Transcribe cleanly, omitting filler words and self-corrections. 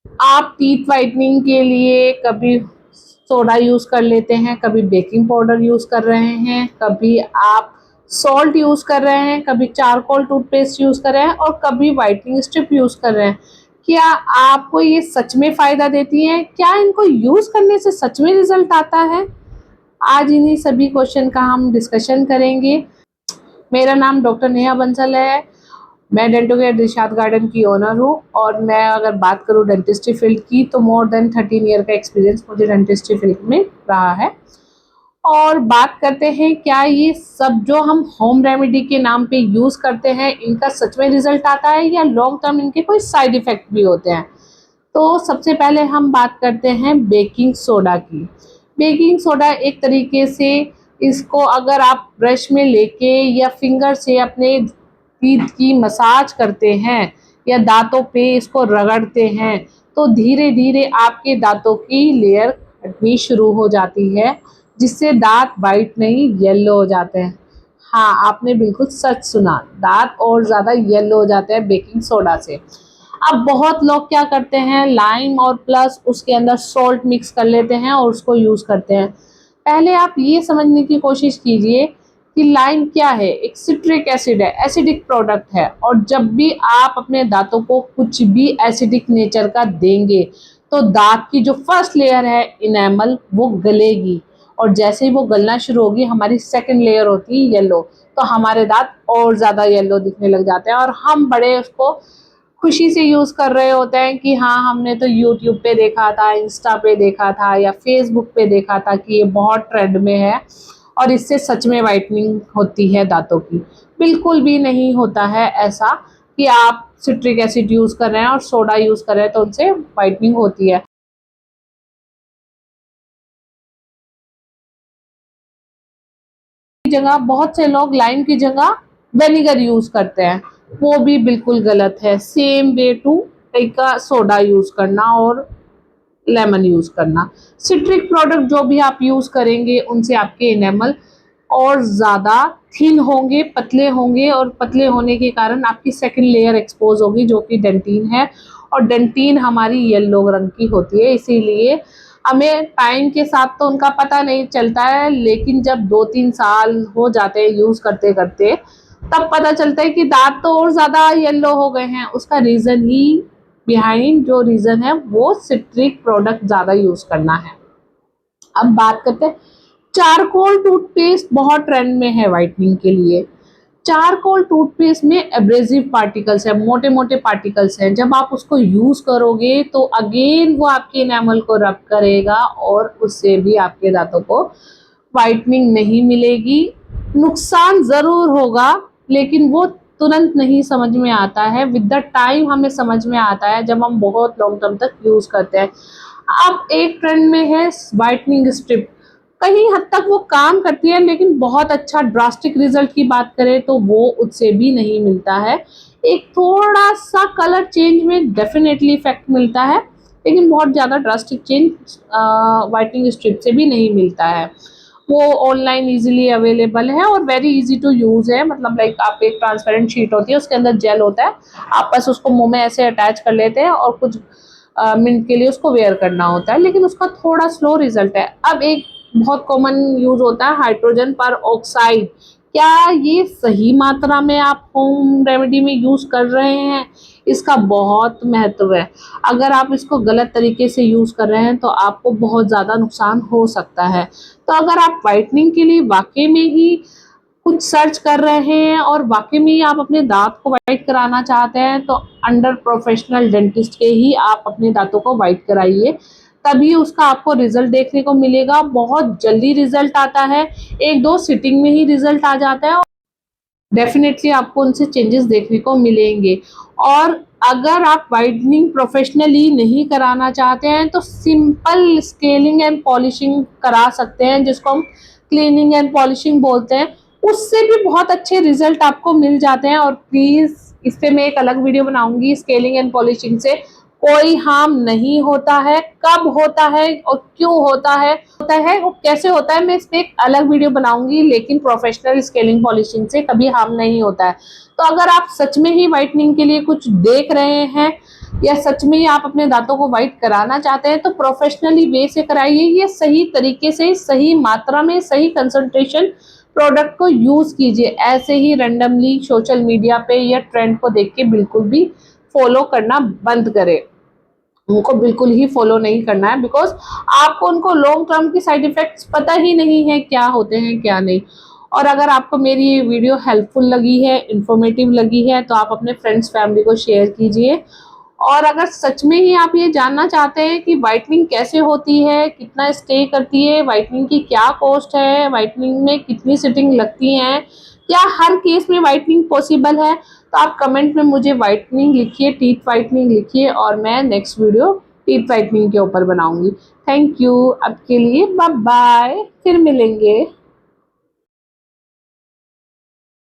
आप teeth whitening के लिए कभी सोडा यूज़ कर लेते हैं, कभी बेकिंग पाउडर यूज़ कर रहे हैं, कभी आप सॉल्ट यूज़ कर रहे हैं, कभी चारकोल टूथपेस्ट यूज़ कर रहे हैं और कभी वाइटनिंग स्ट्रिप यूज़ कर रहे हैं। क्या आपको ये सच में फ़ायदा देती हैं? क्या इनको यूज़ करने से सच में रिज़ल्ट आता है? आज इन्हीं सभी क्वेश्चन का हम डिस्कशन करेंगे। मेरा नाम डॉक्टर नेहा बंसल है। मैं डेंटो केयर दिलशाद गार्डन की ओनर हूँ और मैं अगर बात करूँ डेंटिस्ट्री फील्ड की तो मोर देन 13 ईयर का एक्सपीरियंस मुझे डेंटिस्ट्री फील्ड में रहा है। और बात करते हैं क्या ये सब जो हम होम रेमेडी के नाम पे यूज़ करते हैं इनका सच में रिजल्ट आता है या लॉन्ग टर्म इनके कोई साइड इफ़ेक्ट भी होते हैं। तो सबसे पहले हम बात करते हैं बेकिंग सोडा की। बेकिंग सोडा एक तरीके से इसको अगर आप ब्रश में लेके या फिंगर से अपने टीथ की मसाज करते हैं या दांतों पे इसको रगड़ते हैं तो धीरे धीरे आपके दांतों की लेयर हटनी शुरू हो जाती है, जिससे दांत वाइट नहीं येलो हो जाते हैं। हाँ, आपने बिल्कुल सच सुना, दांत और ज़्यादा येलो हो जाते हैं बेकिंग सोडा से। अब बहुत लोग क्या करते हैं, लाइम और प्लस उसके अंदर सॉल्ट मिक्स कर लेते हैं और उसको यूज़ करते हैं। पहले आप ये समझने की कोशिश कीजिए कि लाइम क्या है। एक सिट्रिक एसिड है, एसिडिक प्रोडक्ट है और जब भी आप अपने दांतों को कुछ भी एसिडिक नेचर का देंगे तो दांत की जो फर्स्ट लेयर है इनेमल वो गलेगी और जैसे ही वो गलना शुरू होगी हमारी सेकंड लेयर होती है येलो, तो हमारे दांत और ज़्यादा येलो दिखने लग जाते हैं और हम बड़े उसको खुशी से यूज़ कर रहे होते हैं कि हाँ हमने तो यूट्यूब पे देखा था, इंस्टा पे देखा था या फेसबुक पे देखा था कि ये बहुत ट्रेंड में है और इससे सच में वाइटनिंग होती है दांतों की। बिल्कुल भी नहीं होता है ऐसा कि आप सिट्रिक एसिड यूज़ कर रहे हैं और सोडा यूज़ कर रहे हैं तो उनसे वाइटनिंग होती है। जगह बहुत से लोग लाइम की जगह विनेगर यूज़ करते हैं, वो भी बिल्कुल गलत है। सेम वे टू का सोडा यूज़ करना और लेमन यूज़ करना। सिट्रिक प्रोडक्ट जो भी आप यूज़ करेंगे उनसे आपके इनेमल और ज़्यादा थिन होंगे, पतले होंगे और पतले होने के कारण आपकी सेकंड लेयर एक्सपोज होगी जो कि डेंटिन है और डेंटिन हमारी येलो रंग की होती है। इसीलिए हमें टाइम के साथ तो उनका पता नहीं चलता है, लेकिन जब 2-3 साल हो जाते हैं यूज़ करते करते तब पता चलता है कि दांत तो और ज़्यादा येलो हो गए हैं। उसका रीज़न ही बिहाइंड जो रीज़न है वो सिट्रिक प्रोडक्ट ज़्यादा यूज़ करना है। अब बात करते हैं, चारकोल टूथपेस्ट बहुत ट्रेंड में है वाइटनिंग के लिए। चारकोल टूथपेस्ट में एब्रेसिव पार्टिकल्स है, मोटे मोटे पार्टिकल्स हैं। जब आप उसको यूज़ करोगे तो अगेन वो आपके एनामल को रब करेगा और उससे भी आपके दांतों को वाइटनिंग नहीं मिलेगी। नुकसान ज़रूर होगा लेकिन वो तुरंत नहीं समझ में आता है, विद द टाइम हमें समझ में आता है जब हम बहुत लॉन्ग टर्म तक यूज़ करते हैं। अब एक ट्रेंड में है वाइटनिंग स्ट्रिप, कहीं हद तक वो काम करती है लेकिन बहुत अच्छा ड्रास्टिक रिजल्ट की बात करें तो वो उससे भी नहीं मिलता है। एक थोड़ा सा कलर चेंज में डेफिनेटली इफेक्ट मिलता है लेकिन बहुत ज़्यादा ड्रास्टिक चेंज वाइटनिंग स्ट्रिप से भी नहीं मिलता है। वो ऑनलाइन इजीली अवेलेबल है और वेरी इजी टू यूज़ है। मतलब लाइक आप एक ट्रांसपेरेंट शीट होती है उसके अंदर जेल होता है, आप बस उसको मुंह में ऐसे अटैच कर लेते हैं और कुछ मिनट के लिए उसको वेयर करना होता है, लेकिन उसका थोड़ा स्लो रिजल्ट है। अब एक बहुत कॉमन यूज होता है हाइड्रोजन पर ऑक्साइड, क्या ये सही मात्रा में आप होम रेमेडी में यूज कर रहे हैं? इसका बहुत महत्व है। अगर आप इसको गलत तरीके से यूज कर रहे हैं तो आपको बहुत ज़्यादा नुकसान हो सकता है। तो अगर आप वाइटनिंग के लिए वाकई में ही कुछ सर्च कर रहे हैं और वाकई में ही आप अपने दांत को वाइट कराना चाहते हैं तो अंडर प्रोफेशनल डेंटिस्ट के ही आप अपने दांतों को वाइट कराइए, तभी उसका आपको रिजल्ट देखने को मिलेगा। बहुत जल्दी रिजल्ट आता है, 1-2 सिटिंग में ही रिजल्ट आ जाता है और डेफिनेटली आपको उनसे चेंजेस देखने को मिलेंगे। और अगर आप वाइटनिंग प्रोफेशनली नहीं कराना चाहते हैं तो सिंपल स्केलिंग एंड पॉलिशिंग करा सकते हैं, जिसको हम क्लीनिंग एंड पॉलिशिंग बोलते हैं। उससे भी बहुत अच्छे रिजल्ट आपको मिल जाते हैं और प्लीज़ इस पे मैं एक अलग वीडियो बनाऊंगी। स्केलिंग एंड पॉलिशिंग से कोई हार्म नहीं होता है, कब होता है और क्यों होता है और कैसे होता है, मैं इस पे एक अलग वीडियो बनाऊंगी। लेकिन प्रोफेशनल स्केलिंग पॉलिशिंग से कभी हार्म नहीं होता है। तो अगर आप सच में ही वाइटनिंग के लिए कुछ देख रहे हैं या सच में ही आप अपने दांतों को व्हाइट कराना चाहते हैं तो प्रोफेशनली वे से कराइए, ये सही तरीके से, सही मात्रा में, सही कंसंट्रेशन प्रोडक्ट को यूज कीजिए। ऐसे ही रैंडमली सोशल मीडिया पे या ट्रेंड को देख के बिल्कुल भी फॉलो करना बंद करें। उनको बिल्कुल ही फॉलो नहीं करना है, बिकॉज आपको उनको लॉन्ग टर्म की साइड इफेक्ट्स पता ही नहीं है क्या होते हैं क्या नहीं। और अगर आपको मेरी ये वीडियो हेल्पफुल लगी है, इंफॉर्मेटिव लगी है, तो आप अपने फ्रेंड्स फैमिली को शेयर कीजिए। और अगर सच में ही आप ये जानना चाहते हैं कि व्हाइटनिंग कैसे होती है, कितना स्टे करती है, व्हाइटनिंग की क्या कॉस्ट है, व्हाइटनिंग में कितनी सिटिंग लगती हैं, क्या हर केस में व्हाइटनिंग पॉसिबल है, तो आप कमेंट में मुझे व्हाइटनिंग लिखिए, टीथ व्हाइटनिंग लिखिए, और मैं नेक्स्ट वीडियो टीथ व्हाइटनिंग के ऊपर बनाऊंगी। थैंक यू, अब के लिए बाय बाय, फिर मिलेंगे।